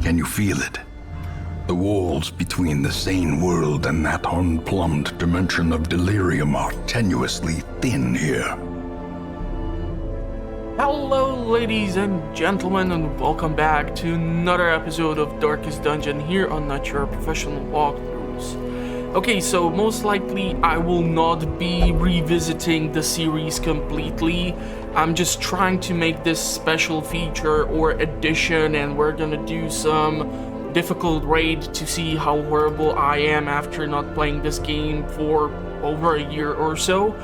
Can you feel it? The walls between the sane world and that unplumbed dimension of delirium are tenuously thin here. Hello ladies and gentlemen, and welcome back to another episode of Darkest Dungeon here on Not Professional Walkthroughs. Okay, so most likely I will not be revisiting the series completely. I'm just trying to make this special feature or edition, and we're gonna do some difficult raid to see how horrible I am after not playing this game for over a year or so.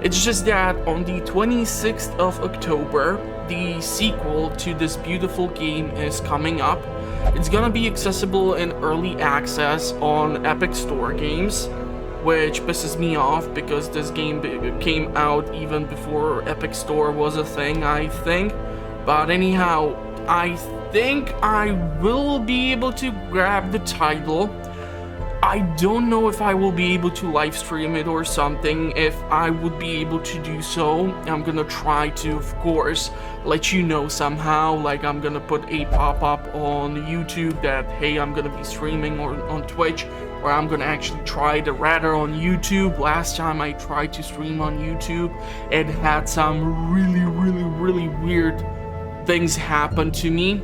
It's just that on the 26th of October, the sequel to this beautiful game is coming up. It's gonna be accessible in early access on Epic Store Games, which pisses me off because this game came out even before Epic Store was a thing, I think. But anyhow, I think I will be able to grab the title. I don't know if I will be able to live stream it or something. If I would be able to do so, I'm gonna try to, of course, let you know somehow. Like, I'm gonna put a pop-up on YouTube that, hey, I'm gonna be streaming, or on Twitch, or I'm gonna actually try it rather on YouTube. Last time I tried to stream on YouTube, it had some really weird things happen to me.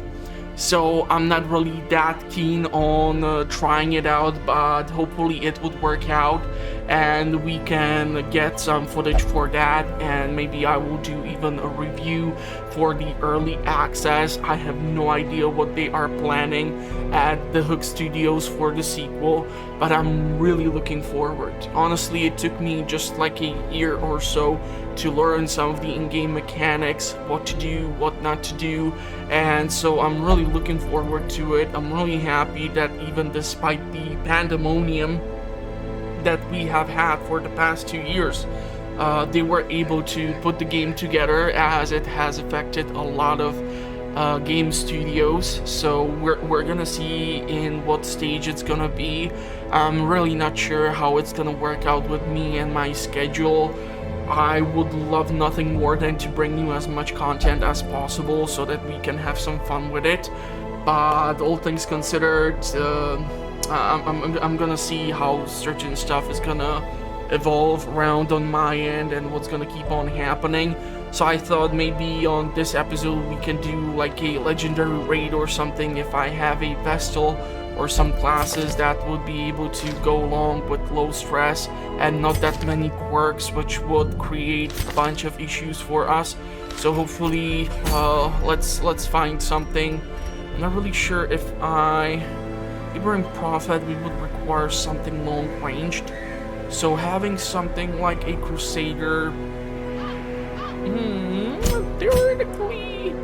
So I'm not really that keen on trying it out, but hopefully it would work out and we can get some footage for that, and maybe I will do even a review for the early access. I have no idea what they are planning at the Hook Studios for the sequel, but I'm really looking forward. Honestly, it took me just like a year or so to learn some of the in-game mechanics, what to do, what not to do, and so I'm really looking forward to it. I'm really happy that even despite the pandemonium that we have had for the past 2 years, they were able to put the game together, as it has affected a lot of game studios. So we're gonna see in what stage it's gonna be. I'm really not sure how it's gonna work out with me and my schedule. I would love nothing more than to bring you as much content as possible so that we can have some fun with it. But all things considered, I'm gonna see how certain stuff is gonna evolve around on my end and what's gonna keep on happening. So I thought maybe on this episode we can do like a legendary raid or something if I have a Vestal or some classes that would be able to go along with low stress and not that many quirks, which would create a bunch of issues for us. So hopefully let's find something. I'm not really sure if we're in Prophet, we would require something long-ranged. So having something like a Crusader, theoretically,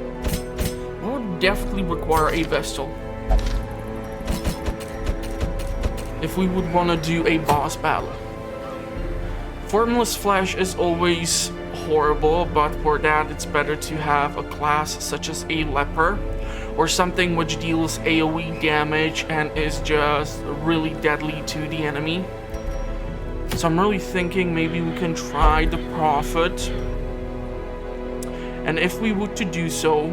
would definitely require a Vestal. If we would want to do a boss battle. Formless Flesh is always horrible, but for that it's better to have a class such as a Leper, or something which deals AoE damage and is just really deadly to the enemy. So I'm really thinking maybe we can try the Prophet. And if we were to do so,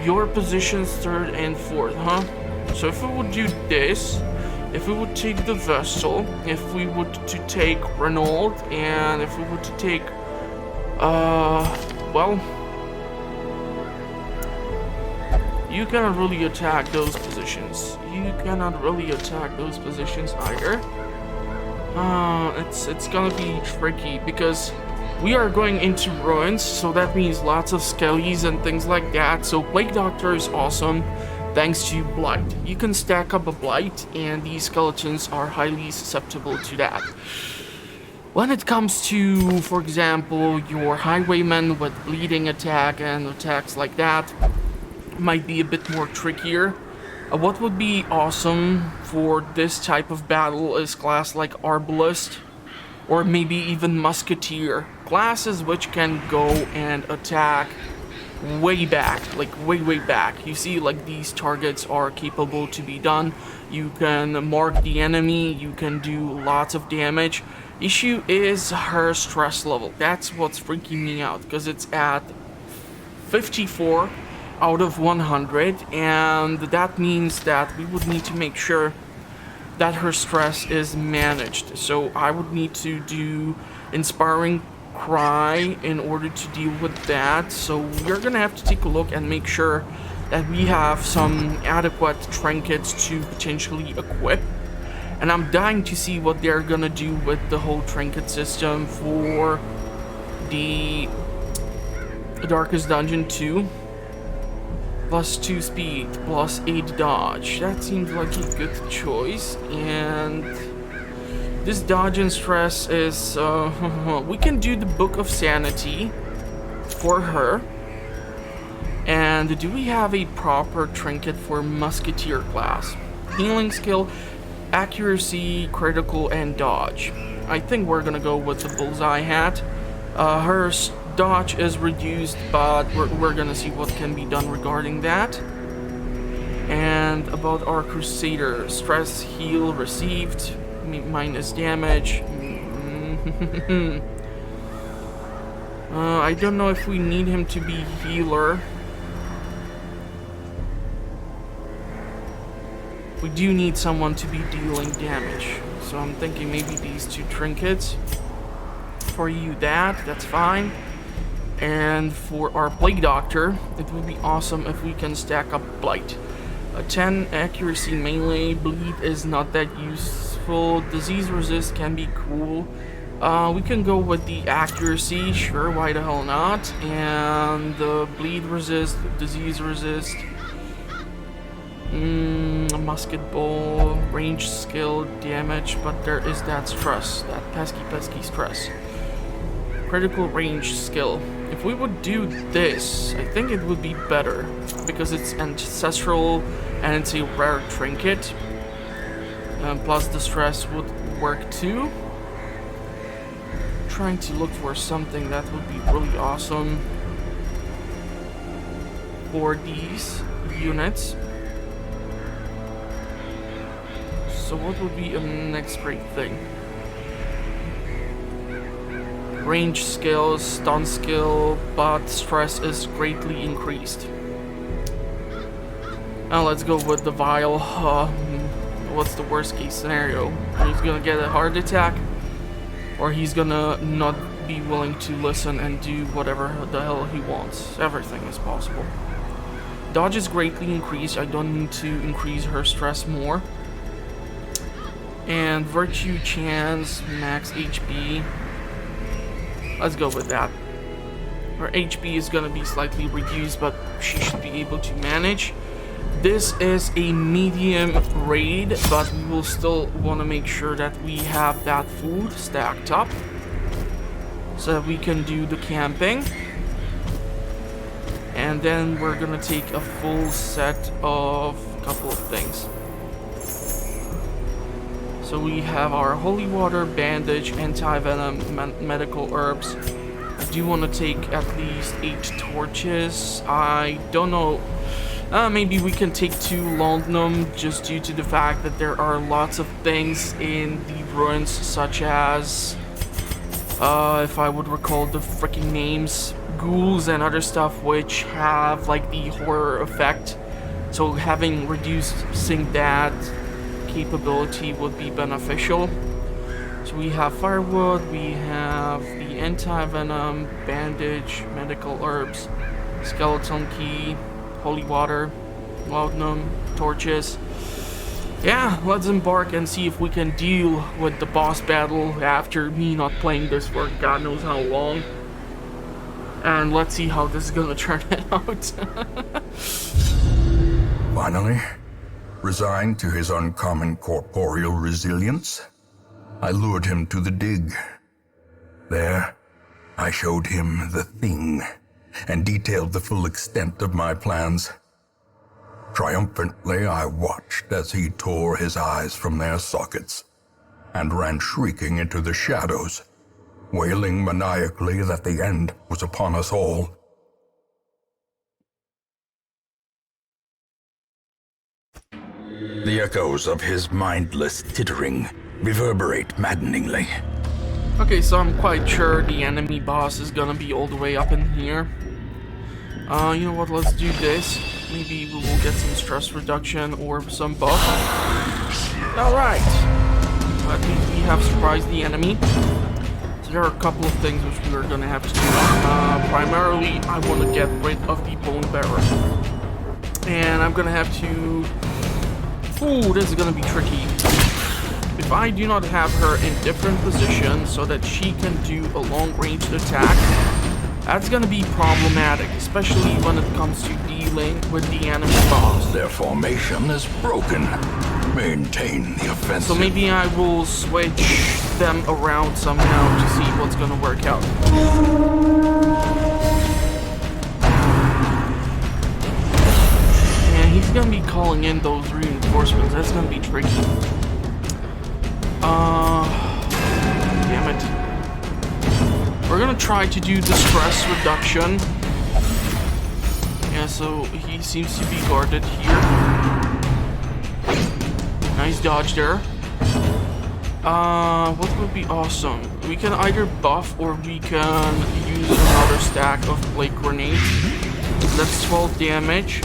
your positions 3rd and 4th, huh? So if we would do this, if we would take the Vestal, if we would to take Renault, and if we were to take, well, you cannot really attack those positions. You cannot really attack those positions either. It's gonna be tricky because we are going into ruins, so that means lots of skellies and things like that. So Plague Doctor is awesome thanks to Blight. You can stack up a Blight and these skeletons are highly susceptible to that. When it comes to, for example, your Highwayman with bleeding attack and attacks like that, might be a bit more trickier. What would be awesome for this type of battle is class like Arbalist, or maybe even Musketeer. Classes which can go and attack way back, like way back. You see, like, these targets are capable to be done. You can mark the enemy, you can do lots of damage. Issue is her stress level. That's what's freaking me out, because it's at 54 out of 100, and that means that we would need to make sure that her stress is managed. So I would need to do inspiring cry in order to deal with that. So we're gonna have to take a look and make sure that we have some adequate trinkets to potentially equip. And I'm dying to see what they're gonna do with the whole trinket system for the Darkest Dungeon 2. +2 speed, +8 dodge. That seems like a good choice. And this dodge and stress is... we can do the Book of Sanity for her. And do we have a proper trinket for Musketeer class? Healing skill, accuracy, critical, and dodge. I think we're gonna go with the bullseye hat. Her dodge is reduced, but we're gonna see what can be done regarding that. And about our Crusader, stress, heal, received, minus damage. I don't know if we need him to be healer. We do need someone to be dealing damage, so I'm thinking maybe these two trinkets. For you, that's fine. And for our Plague Doctor, it would be awesome if we can stack up Blight. A 10 accuracy melee, bleed is not that useful. Disease resist can be cool. We can go with the accuracy, sure, why the hell not? And the bleed resist, disease resist. A musket ball, range skill, damage, but there is that stress, that pesky stress. Critical range skill. If we would do this, I think it would be better, because it's ancestral and it's a rare trinket. Plus the stress would work too. Trying to look for something that would be really awesome for these units. So what would be a next great thing? Range skill, stun skill, but stress is greatly increased. Now let's go with the vial. What's the worst case scenario? He's gonna get a heart attack, or he's gonna not be willing to listen and do whatever the hell he wants. Everything is possible. Dodge is greatly increased. I don't need to increase her stress more. And virtue chance, max HP. Let's go with that. Her HP is gonna be slightly reduced, but she should be able to manage. This is a medium raid, but we will still want to make sure that we have that food stacked up so that we can do the camping. And then we're gonna take a full set of a couple of things. So we have our holy water, bandage, anti-venom, medical herbs. I do want to take at least 8 torches. I don't know. Maybe we can take 2 laudanum just due to the fact that there are lots of things in the ruins, such as, if I would recall the freaking names, ghouls and other stuff which have like the horror effect. So having reducing that capability would be beneficial. So we have firewood, we have the anti-venom, bandage, medical herbs, skeleton key, holy water, laudanum, torches. Yeah, let's embark and see if we can deal with the boss battle after me not playing this for God knows how long. And let's see how this is gonna turn out. Finally, resigned to his uncommon corporeal resilience, I lured him to the dig. There, I showed him the thing and detailed the full extent of my plans. Triumphantly, I watched as he tore his eyes from their sockets and ran shrieking into the shadows, wailing maniacally that the end was upon us all. The echoes of his mindless tittering reverberate maddeningly. Okay, so I'm quite sure the enemy boss is gonna be all the way up in here. You know what, let's do this. Maybe we will get some stress reduction or some buff. Alright. At least we have surprised the enemy. So there are a couple of things which we are gonna have to do. Primarily, I want to get rid of the Bone Bearer. And I'm gonna have to... Ooh, this is gonna be tricky. If I do not have her in different positions so that she can do a long-ranged attack, that's gonna be problematic, especially when it comes to dealing with the enemy boss. Their formation is broken. Maintain the offensive. So maybe I will switch them around somehow to see what's gonna work out. Yeah, he's gonna be calling in those reinforcements. That's gonna be tricky. Damn it. We're gonna try to do the stress reduction. Yeah, so he seems to be guarded here. Nice dodge there. What would be awesome? We can either buff or we can use another stack of plague grenades. That's 12 damage.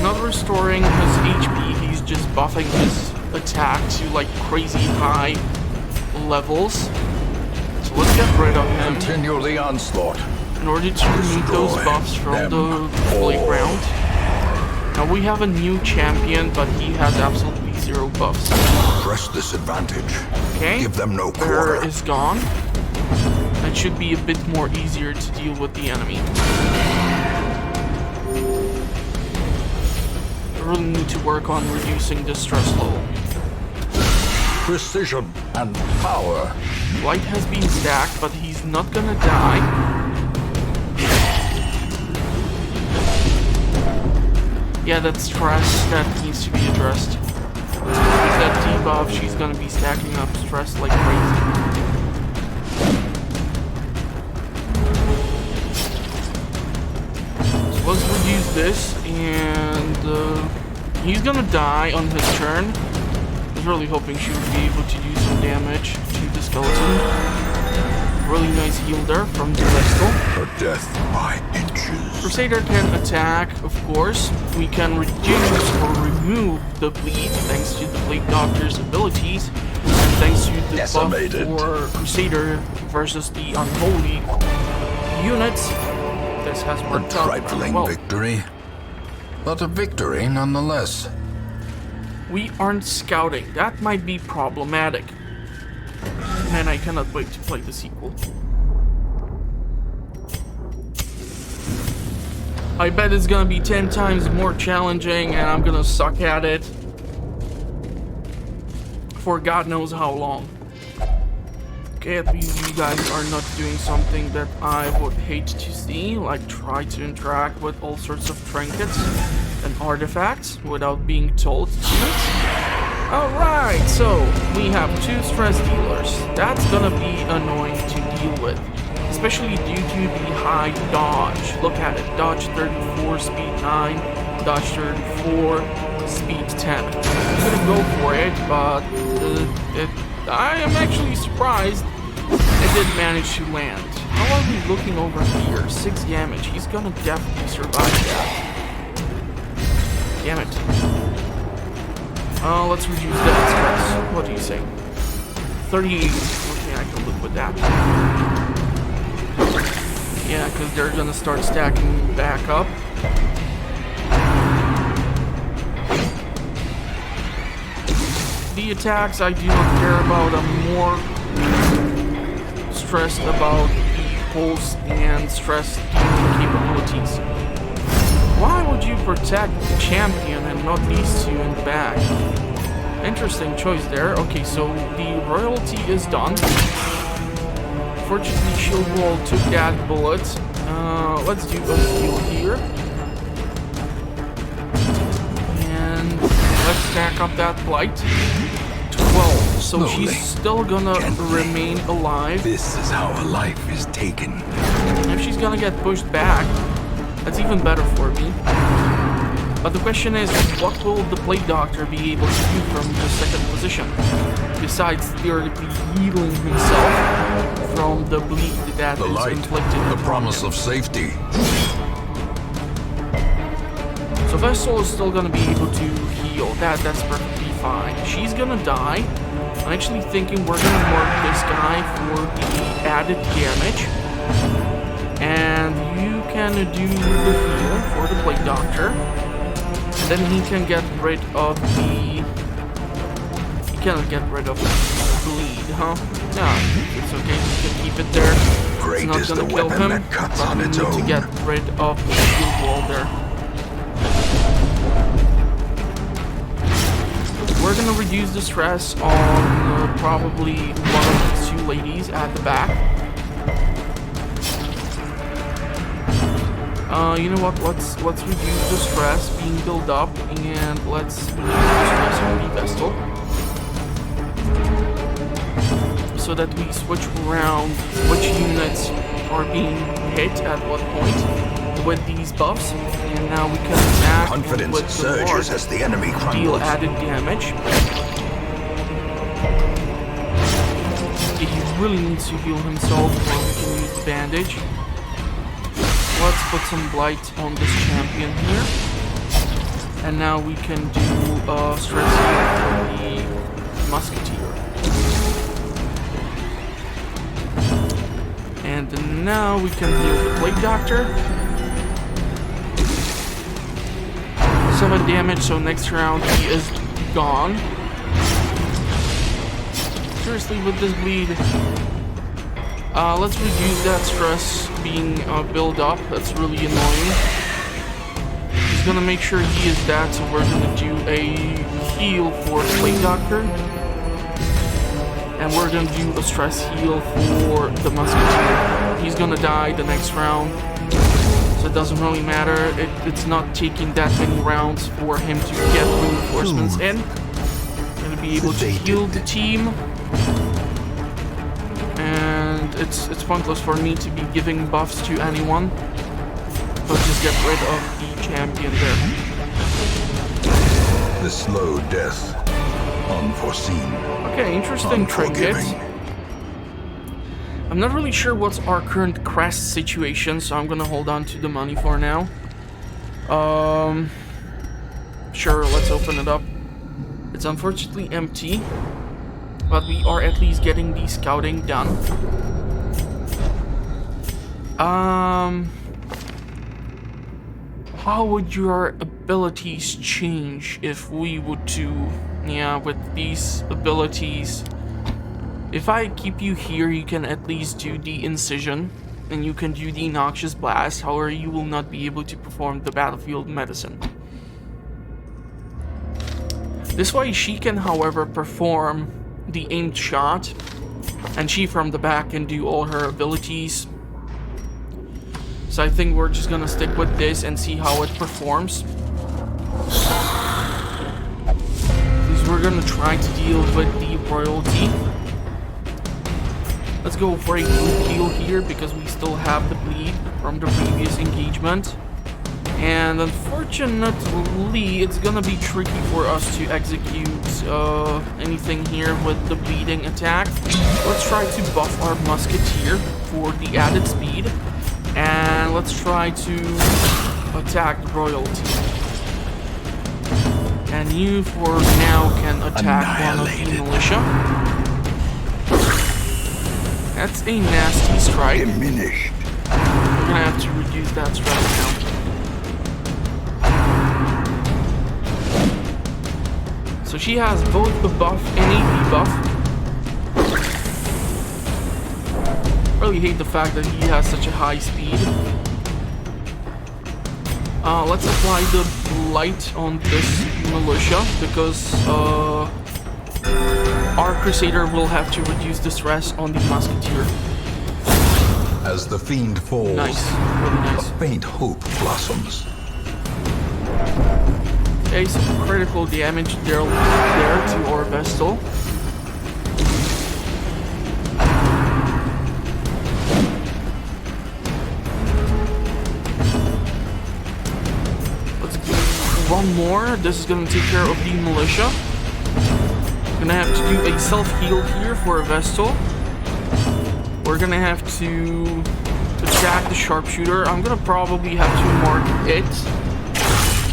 Not restoring his HP, he's just buffing his attack to like crazy high levels. So let's get rid of him. Continue the onslaught. In order to remove those buffs from the playground. Now we have a new champion, but he has absolutely 0 buffs. Press this advantage. Okay. Give them no Bear quarter. is gone. It should be a bit more easier to deal with the enemy. I really need to work on reducing the stress level. Precision and power. Light has been stacked, but he's not gonna die. Yeah, that stress, that needs to be addressed. With that debuff, she's gonna be stacking up stress like crazy. So let's reduce this, and he's gonna die on his turn. I was really hoping she would be able to do some damage to the skeleton. Really nice heal there from the pistol. Her death by inches. Crusader can attack, of course. We can reduce or remove the bleed thanks to the Plague Doctor's abilities, and thanks to the Decimated. buff for Crusader versus the Unholy units. This has A worked out rather trifling well. victory, but a victory nonetheless. We aren't scouting. That might be problematic. Man, I cannot wait to play the sequel. I bet it's gonna be 10 times more challenging and I'm gonna suck at it for God knows how long. Okay, at least you guys are not doing something that I would hate to see, like try to interact with all sorts of trinkets and artifacts without being told to. Alright, so we have 2 stress dealers. That's gonna be annoying to deal with, especially due to the high dodge. Look at it, dodge 34, speed 9, dodge 34, speed 10. I'm gonna go for it, but I am actually surprised it did manage to land. How are we looking over here? 6 damage. He's gonna definitely survive that. Damn it. Let's reduce that stress. What do you say? 38. Okay, I can live with that. Yeah, because they're gonna start stacking back up. The attacks I do not care about. I'm more stressed about the pulse and stress dealing capabilities. Why would you protect the champion and not these 2 in the back? Interesting choice there. Okay, so the royalty is done. Fortunately, Shield Wall took that bullet. Let's do a heal here. And let's stack up that blight. 12. So Slowly, she's still gonna gently. remain alive. This is how a life is taken. If she's gonna get pushed back, that's even better for me. But the question is, what will the Plague Doctor be able to do from the second position? besides theoretically healing himself from the bleed that The is light, inflicted the upon promise him. of safety. So Vestal is still gonna be able to heal. That's perfectly fine. She's gonna die. I'm actually thinking we're gonna mark this guy for the added damage. And you can do the heal for the Plague Doctor. And then he can get rid of the... He cannot get rid of the bleed, huh? No, it's okay. He can keep it there. Great It's is not the gonna kill weapon him, that cuts but on we its need to own. get rid of the shield wall there. We're gonna reduce the stress on probably one of the two ladies at the back. You know what? Let's reduce the stress being built up, and let's reduce the stress on the Vestal, so that we switch around which units are being hit at what point with these buffs, and now we can attack Confidence with the surges mark, as the enemy deal crumbles. added damage. He really needs to heal himself, or we can use the bandage. Let's put some blight on this champion here. And now we can do stress heal for the musketeer. And now we can heal the Plague Doctor. 7 damage, so next round he is gone. Seriously, with this bleed. Let's reduce that stress being built up. That's really annoying. He's gonna make sure he is dead, so we're gonna do a heal for Plague Doctor. And we're gonna do a stress heal for the Musketeer. He's gonna die the next round, so it doesn't really matter. It's not taking that many rounds for him to get reinforcements in. Gonna be able to heal the team. And it's pointless for me to be giving buffs to anyone. Let's just get rid of the champion there. The slow death, unforeseen. Okay, interesting trinket. Unforgiving. I'm not really sure what's our current crest situation, so I'm gonna hold on to the money for now. Sure, let's open it up. It's unfortunately empty, but we are at least getting the scouting done. How would your abilities change if we would to, with these abilities? If I keep you here, you can at least do the incision, and you can do the noxious blast. However, you will not be able to perform the battlefield medicine. This way, she can, however, perform the aimed shot, and she from the back can do all her abilities. So I think we're just gonna stick with this and see how it performs. Because we're gonna try to deal with the royalty. Let's go for a group heal here because we still have the bleed from the previous engagement. And unfortunately, it's gonna be tricky for us to execute anything here with the bleeding attack. Let's try to buff our musketeer for the added speed. And let's try to attack the royalty. And you, for now, can attack one of the militia. That's a nasty strike. Diminished. We're gonna have to reduce that stress now. So she has both the buff and a debuff. Really hate the fact that he has such a high speed. Let's apply the blight on this militia because our Crusader will have to reduce the stress on the Musketeer. As the fiend falls, Nice, really a nice. faint hope blossoms. Okay, some critical damage there to our Vestal. Let's do one more. This is gonna take care of the militia. Gonna have to do a self-heal here for a Vestal. We're gonna have to attack the sharpshooter. I'm gonna probably have to mark it.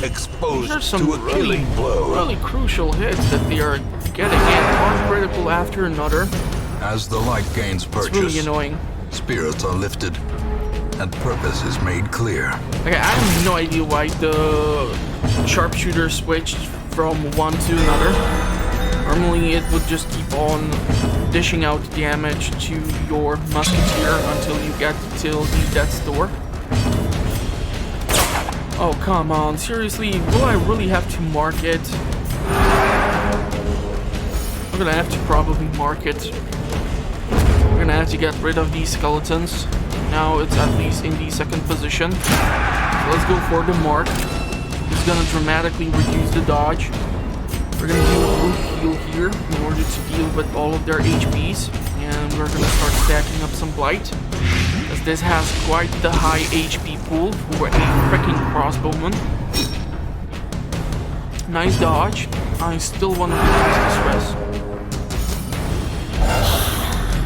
Exposed There's some to a killing blow. really crucial hits that they are getting in. One critical after another. As the light gains It's purchase, really annoying. spirits are lifted, and purpose is made clear. Okay, I have no idea why the sharpshooter switched from one to another. Normally it would just keep on dishing out damage to your musketeer until you get till the death's door. Oh, come on, seriously, will I really have to mark it? I'm gonna have to probably mark it. We're gonna have to get rid of these skeletons. Now it's at least in the second position. So let's go for the mark. It's gonna dramatically reduce the dodge. We're gonna do a group heal here in order to deal with all of their HPs. And we're gonna start stacking up some blight. As this has quite the high HP pool for a freaking crossbowman. Nice dodge. I still want to reduce the stress.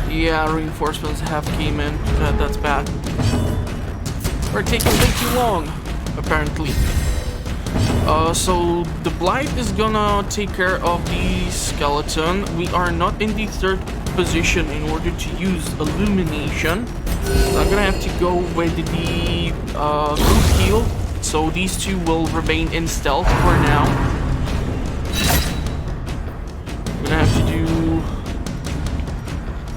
Yeah, reinforcements have came in. That's bad. We're taking way too long, apparently. So the blight is gonna take care of the skeleton. We are not in the third position in order to use illumination. So I'm gonna have to go with the group heal. So these two will remain in stealth for now. I'm gonna have to do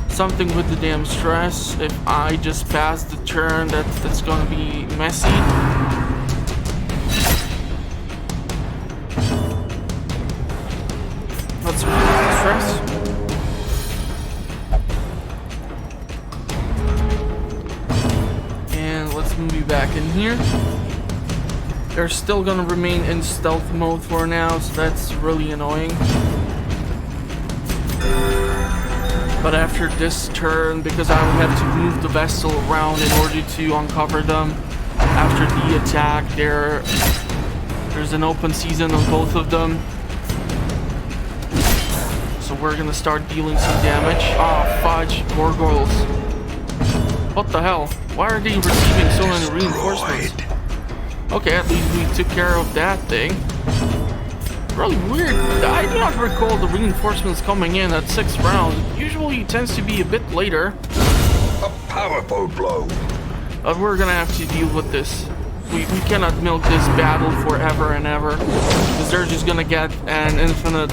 something with the damn stress. If I just pass the turn, that's gonna be messy. Let's reduce the stress. And let's move you back in here. They're still gonna remain in stealth mode for now, so that's really annoying. But after this turn, because I will have to move the vessel around in order to uncover them, after the attack, there's an open season on both of them. So we're gonna start dealing some damage. Ah, fudge, gargoyles. What the hell? Why are they receiving so many reinforcements? Okay, at least we took care of that thing. Really weird. I do not recall the reinforcements coming in at 6th round. Usually it tends to be a bit later. A powerful blow. But we're gonna have to deal with this. We cannot milk this battle forever and ever. Because they're just gonna get an infinite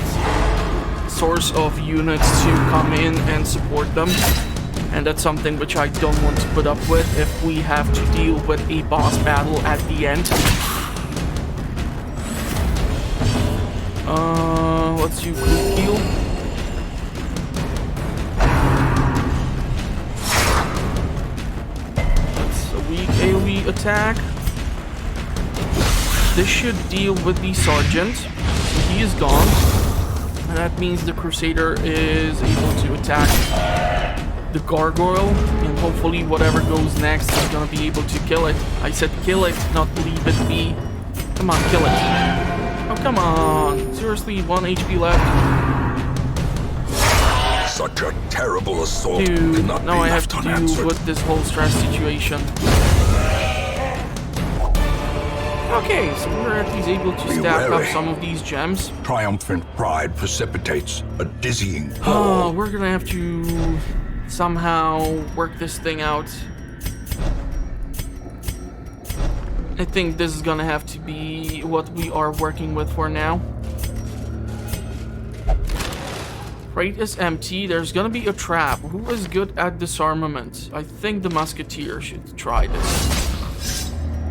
source of units to come in and support them. And that's something which I don't want to put up with if we have to deal with a boss battle at the end. Let's do group heal. That's a weak AoE attack. This should deal with the sergeant. So he is gone. And that means the crusader is able to attack the gargoyle. And hopefully whatever goes next is gonna be able to kill it. I said kill it, not leave it be. Come on, kill it. Oh, come on. Seriously, 1 HP left. Such a terrible assault. Dude, cannot now be I have left to deal unanswered. with this whole stress situation. Okay, so we're at least able to Be stack up wary. some of these gems. Triumphant pride precipitates a dizzying Oh, fall. we're gonna have to somehow work this thing out. I think this is gonna have to be what we are working with for now. Crate is empty. There's gonna be a trap. Who is good at disarmament? I think the musketeer should try this.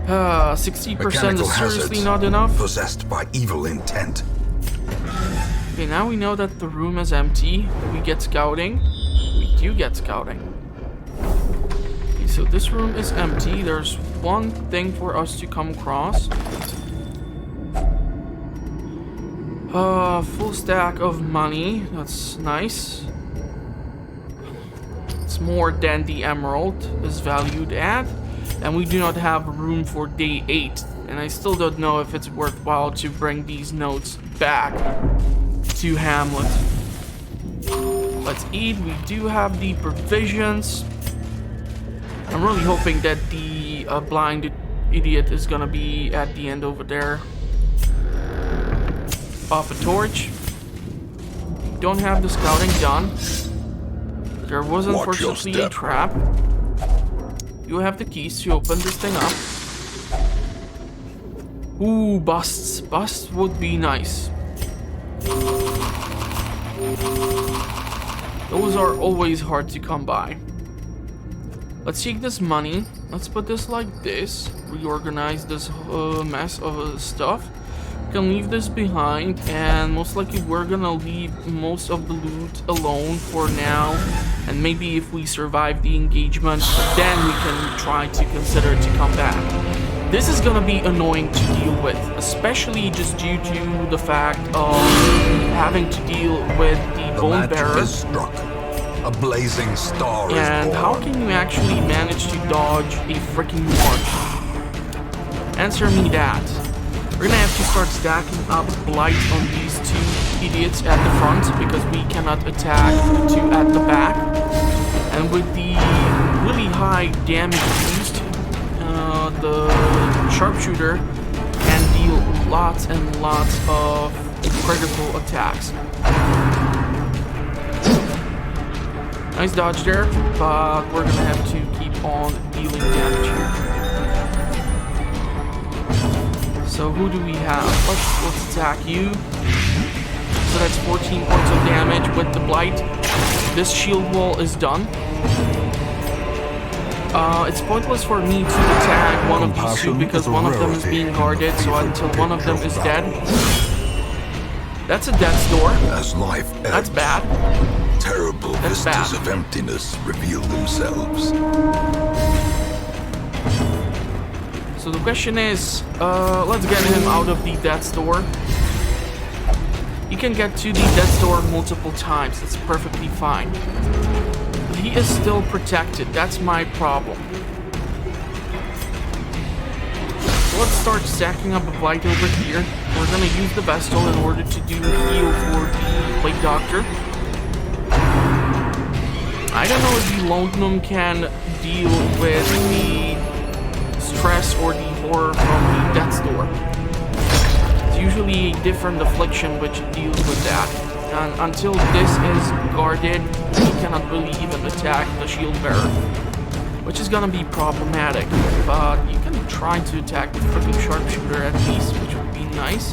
60% is seriously not enough. Possessed by evil intent. Okay, now we know that the room is empty. Do we get scouting? We do get scouting. Okay, so this room is empty. There's one thing for us to come across. Full stack of money. That's nice. It's more than the emerald is valued at. And we do not have room for day 8. And I still don't know if it's worthwhile to bring these notes back to Hamlet. Let's eat. We do have the provisions. I'm really hoping that the blind idiot is gonna be at the end over there. Off a torch. Don't have the scouting done. There was unfortunately a trap. You have the keys to open this thing up. Ooh, busts. Busts would be nice. Those are always hard to come by. Let's take this money. Let's put this like this. Reorganize this mess of stuff. We can leave this behind, and most likely we're gonna leave most of the loot alone for now. And maybe if we survive the engagement, then we can try to consider to come back. This is gonna be annoying to deal with, especially just due to the fact of having to deal with the bone bearer. Struck. A blazing star And is born. how can you actually manage to dodge a freaking march? Answer me that. We're gonna have to start stacking up blight on these two idiots at the front because we cannot attack the two at the back. And with the really high damage boost, the sharpshooter can deal lots and lots of critical attacks. Nice dodge there, but we're gonna have to keep on dealing damage here. So who do we have? Let's attack you. So that's 14 points of damage with the blight. This shield wall is done. It's pointless for me to attack one of these two because one of them is being guarded, so until one of them is dead. That's a death's door. As life ebbs, That's bad. terrible That's vistas bad. of emptiness reveal themselves. So the question is, let's get him out of the death's door. He can get to the death's door multiple times. That's perfectly fine. He is still protected. That's my problem. So let's start stacking up a blight over here. We're gonna use the Vestal in order to do the heal for the Plague Doctor. I don't know if the Lone Gnome can deal with the stress or the horror from the Death's Door. It's usually a different affliction which deals with that. And until this is guarded, he cannot really even attack the shield bearer, which is gonna be problematic. But you can try to attack the freaking sharpshooter at least, which would be nice.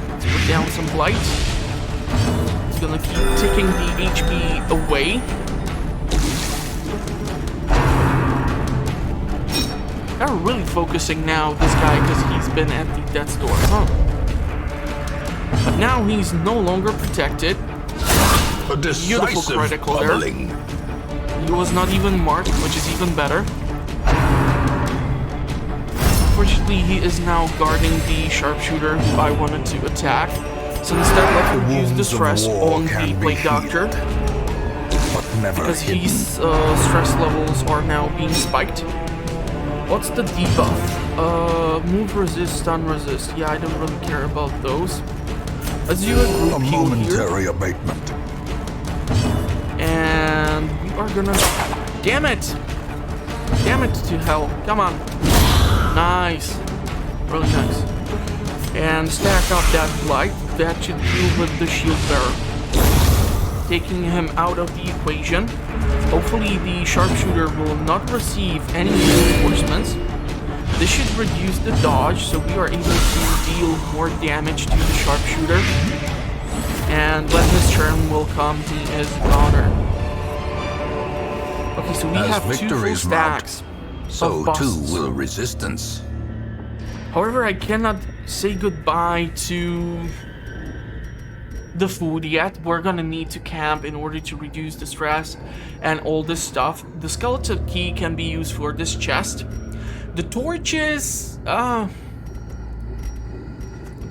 Let's put down some blight. It's gonna keep taking the HP away. They're really focusing now, this guy, because he's been at the death's door, huh? But now he's no longer protected. A Beautiful decisive critical there. bubbling. He was not even marked, which is even better. Unfortunately, he is now guarding the sharpshooter who I wanted to attack. So instead, let him use the stress on the Plague Doctor. But never Because hidden. his stress levels are now being spiked. What's the debuff? Move resist, stun resist. Yeah, I don't really care about those. Let's do a A group heal here. momentary abatement. And we are gonna... Damn it! Damn it to hell. Come on. Nice. Really nice. And stack up that blight. That should deal with the shield bearer. Taking him out of the equation. Hopefully the sharpshooter will not receive any reinforcements. This should reduce the dodge, so we are able to deal more damage to the sharpshooter. And when his turn will come, he is goner. Okay, so we As have two full victories stacks So of too busts. will resistance. However, I cannot say goodbye to the food yet. We're gonna need to camp in order to reduce the stress and all this stuff. The skeleton key can be used for this chest. The torches, I'm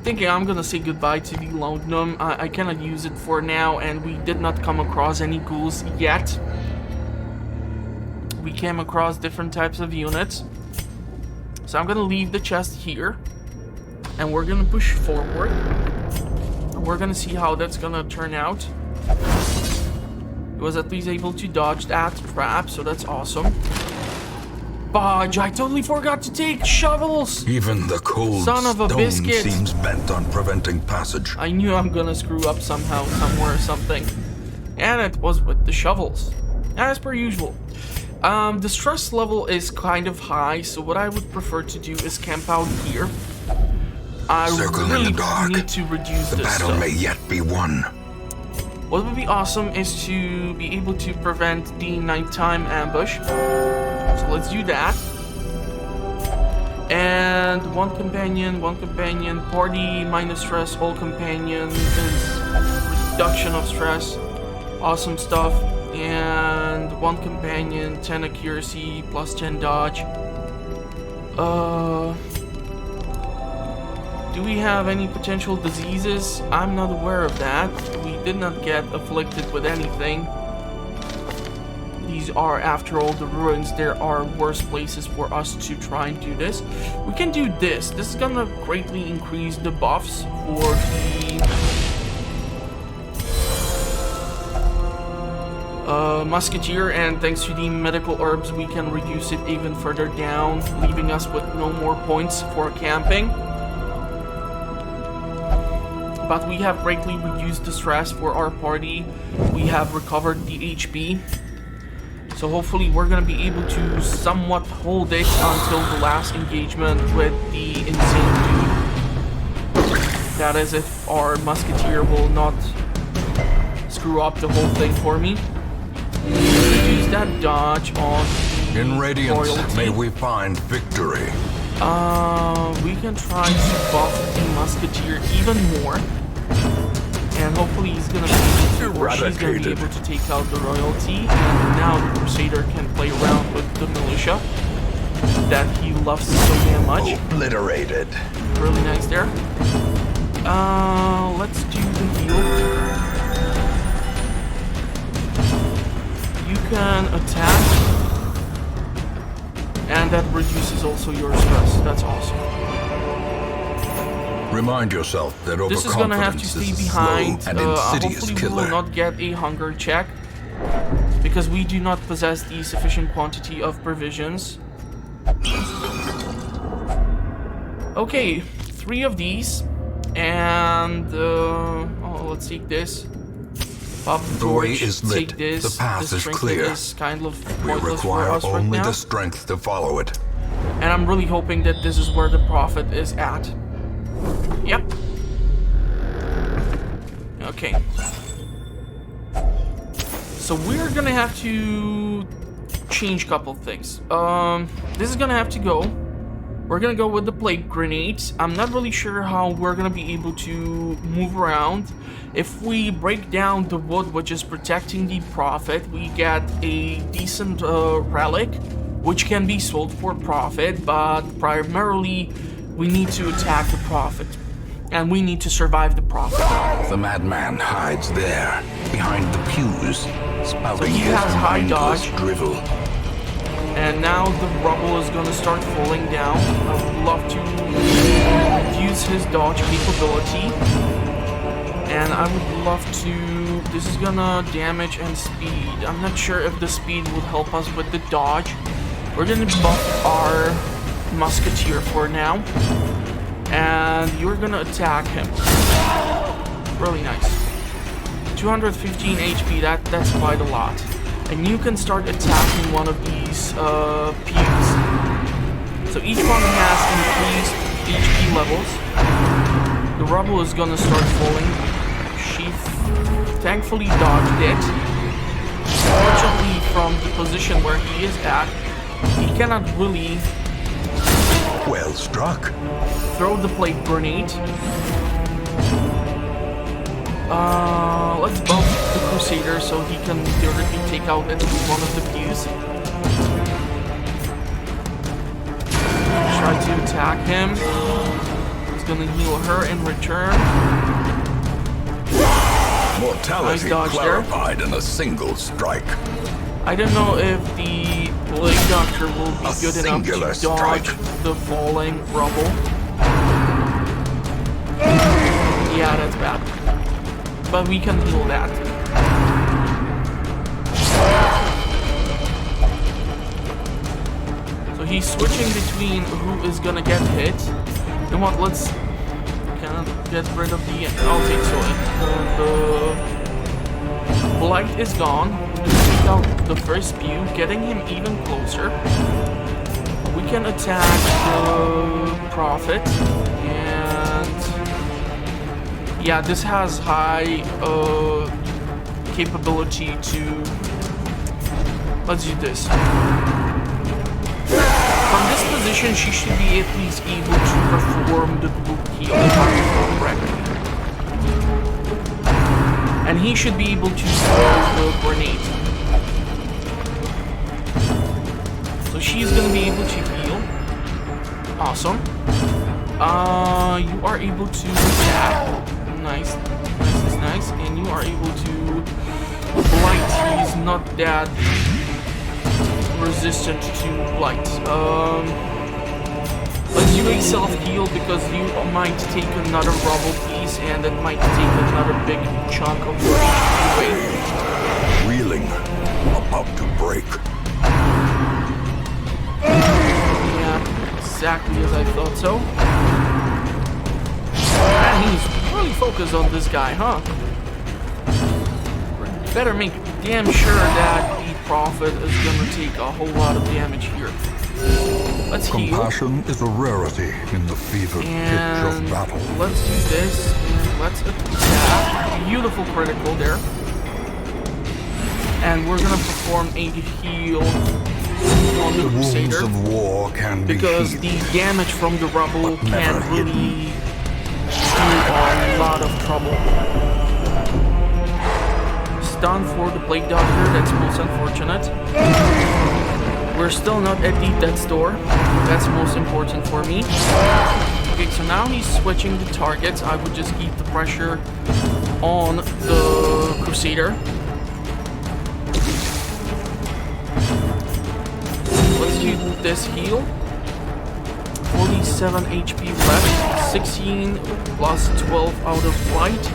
thinking I'm gonna say goodbye to the Lone Gnome. I cannot use it for now, and we did not come across any ghouls yet. We came across different types of units. So I'm gonna leave the chest here, and we're gonna push forward. And we're gonna see how that's gonna turn out. He was at least able to dodge that trap, so that's awesome. Fudge, I totally forgot to take shovels! Even the cold Son of a stone biscuit. seems bent on preventing passage. I knew I'm gonna screw up somehow, somewhere, or something. And it was with the shovels. As per usual. The stress level is kind of high, so what I would prefer to do is camp out here. I Circle really in the dark. need to reduce The this battle stuff. may yet be won. What would be awesome is to be able to prevent the nighttime ambush. So let's do that. And one companion, party, minus stress, whole companion is reduction of stress. Awesome stuff. And one companion, 10 accuracy, plus 10 dodge. Do we have any potential diseases? I'm not aware of that. We did not get afflicted with anything. These are, after all, the ruins. There are worse places for us to try and do this. We can do this. This is gonna greatly increase the buffs for the musketeer, and thanks to the medical herbs, we can reduce it even further down, leaving us with no more points for camping. But we have greatly reduced the stress for our party. We have recovered the HP. So hopefully we're gonna be able to somewhat hold it until the last engagement with the insane dude. That is, if our musketeer will not screw up the whole thing for me. Use that dodge on In Radiance, royalty. may we find victory. We can try to buff the musketeer even more. And hopefully he's gonna be able to, or she's gonna be able to take out the royalty. And now the Crusader can play around with the militia that he loves so damn much. Obliterated. Really nice there. Let's do the heal. You can attack. And that reduces also your stress. That's awesome. Remind yourself that This is gonna have to overconfidence stay is a behind. slow and insidious Hopefully we will killer. not get a hunger check, because we do not possess the sufficient quantity of provisions. Okay, 3 of these, and oh, let's take this. Pop the The way torch, is lit. take this. The path is strength clear. is kind of We pointless for require us right only now. the strength to follow it. And I'm really hoping that this is where the prophet is at. Yep. Okay. So we're gonna have to change a couple things. This is gonna have to go. We're gonna go with the plague grenades. I'm not really sure how we're gonna be able to move around. If we break down the wood which is protecting the prophet, we get a decent relic, which can be sold for profit, but primarily we need to attack the prophet. And we need to survive the prophet. The madman hides there, behind the pews, spouting he his has high mindless dodge. drivel. And now the rubble is gonna start falling down. I would love to use his dodge capability. And I would love to... This is gonna damage and speed. I'm not sure if the speed will help us with the dodge. We're gonna buff our musketeer for now. And you're gonna attack him. Really nice. 215 HP, that's quite a lot. And you can start attacking one of these pews. So each one has increased HP levels. The rubble is gonna start falling. She thankfully dodged it. Fortunately, from the position where he is at, he cannot really Well struck. throw the plague grenade. Let's bump the Crusader so he can theoretically take out at least one of the pews. Try to attack him. He's gonna heal her in return. Mortality Nice dodge there. clarified in a single strike. I don't know if the Plague Doctor will be A good enough singular to dodge strike. the falling rubble. Yeah, that's bad. But we can heal that. he's switching between who is gonna get hit. You know what? Let's kind of get rid of the. Okay, so the blight is gone. Let's take out the first spew, getting him even closer. We can attack the prophet, and yeah, this has high capability to. Let's do this. From this position, she should be at least able to perform the group heal if I recall correctly. And he should be able to throw the grenade. So she's gonna be able to heal. Awesome. You are able to attack. Nice. Nice is nice. And you are able to blight. He's not that resistant to blight. Let's do a self-heal because you might take another rubble piece and it might take another big chunk of your HP away. Reeling, about to break. Yeah, exactly as I thought so. And he's really focused on this guy, huh? Better make damn sure that the prophet is gonna take a whole lot of damage here. Let's heal. Compassion is a rarity in the fevered pitch of battle. Let's do this, and let's attack. Beautiful critical there. And we're gonna perform a heal on the Crusader. Wounds of war can be because healed, the damage from the rubble but never can really do a lot of trouble. Stun for the Plague Doctor, that's most unfortunate. We're still not at the death's door. That's most important for me. Okay, so now he's switching the targets. I would just keep the pressure on the Crusader. Let's do this heal. 47 HP left. 16 plus 12 out of flight.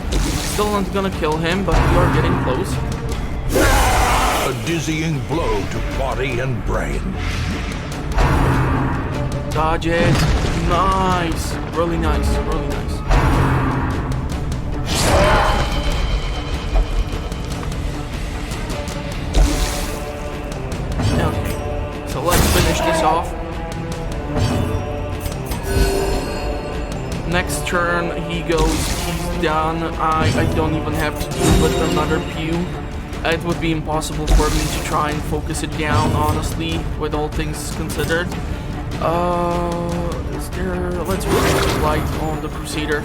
Still not gonna kill him, but we are getting close. a dizzying blow to body and brain. Dodge it. Nice. Really nice. Really nice. Okay. So let's finish this off. Next turn he goes, he's done. I don't even have to deal with another pew. It would be impossible for me to try and focus it down, honestly, with all things considered. Is there... Let's put light on the Crusader.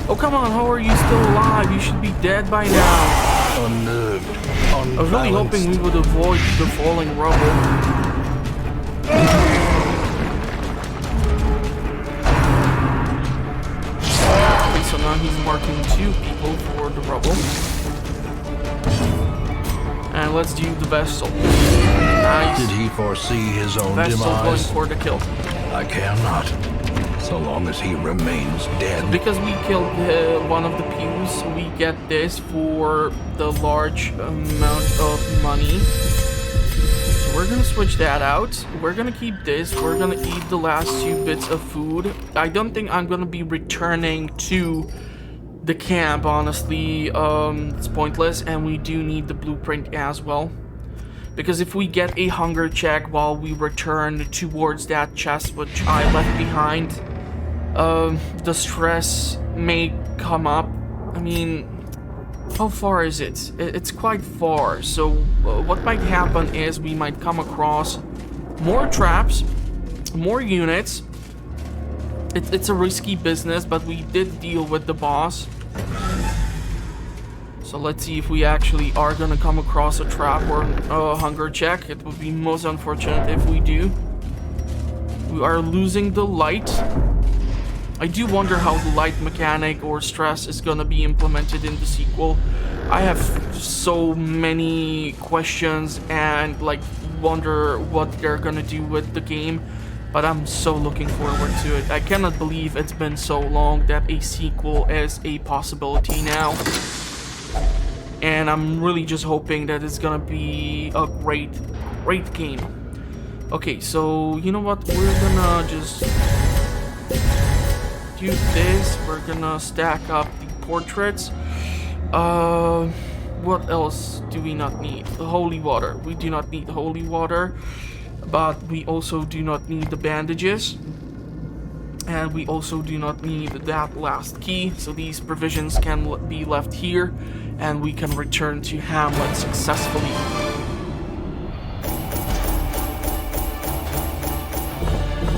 Oh, come on, how are you still alive? You should be dead by now. Unnerved, I was really hoping we would avoid the falling rubble. Okay, so now he's marking 2 people for the rubble. And let's do the Vessel. Nice. Did he foresee his own Vessel going demise? for the kill. I cannot, so long as he remains dead. Because we killed one of the pews, we get this for the large amount of money. So we're gonna switch that out. We're gonna keep this. We're gonna eat the last 2 bits of food. I don't think I'm gonna be returning to the camp, honestly. It's pointless, and we do need the blueprint as well. Because if we get a hunger check while we return towards that chest which I left behind, the stress may come up. I mean, how far is it? It's quite far, so what might happen is we might come across more traps, more units. It's a risky business, but we did deal with the boss. So let's see if we actually are gonna come across a trap or a hunger check. It would be most unfortunate if we do. We are losing the light. I do wonder how the light mechanic or stress is gonna be implemented in the sequel. I have so many questions and like wonder what they're gonna do with the game, but I'm so looking forward to it. I cannot believe it's been so long that a sequel is a possibility now. And I'm really just hoping that it's gonna be a great game. Okay, so you know what? We're gonna just do this. We're gonna stack up the portraits. What else do we not need? The holy water. We do not need holy water, but we also do not need the bandages. And we also do not need that last key, so these provisions can be left here, and we can return to Hamlet successfully.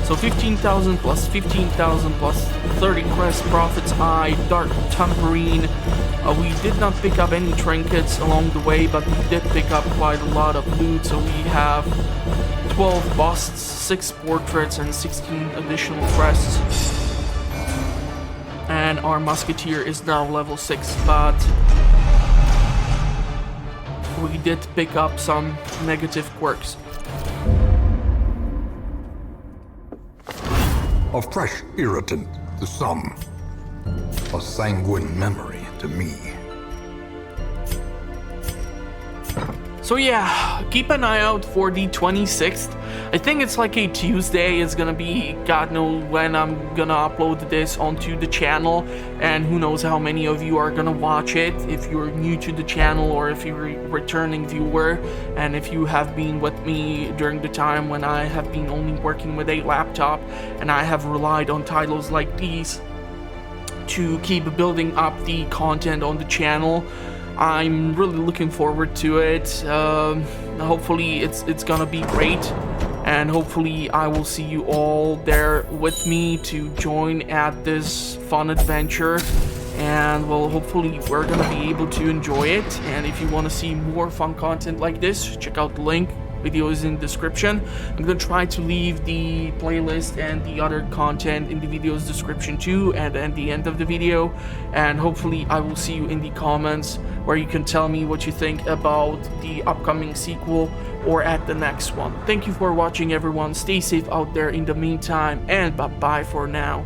So 15,000 plus 15,000 plus 30 crest, Prophet's Eye, Dark Tambourine. We did not pick up any trinkets along the way, but we did pick up quite a lot of loot, so we have 12 busts, 6 portraits, and 16 additional crests. And our musketeer is now level 6, but we did pick up some negative quirks. A fresh irritant to some, a sanguine memory to me. So yeah, keep an eye out for the 26th. I think it's like a Tuesday. It's gonna be, God knows when I'm gonna upload this onto the channel, and who knows how many of you are gonna watch it if you're new to the channel or if you're a returning viewer, and if you have been with me during the time when I have been only working with a laptop and I have relied on titles like these to keep building up the content on the channel. I'm really looking forward to it. Hopefully it's gonna be great, and hopefully I will see you all there with me to join at this fun adventure, and well, hopefully we're gonna be able to enjoy it. And if you want to see more fun content like this, check out the link. Video is in the description. I'm gonna try to leave the playlist and the other content in the video's description too, and at the end of the video. And hopefully I will see you in the comments, where you can tell me what you think about the upcoming sequel or at the next one. Thank you for watching, everyone. Stay safe out there in the meantime, and bye bye for now.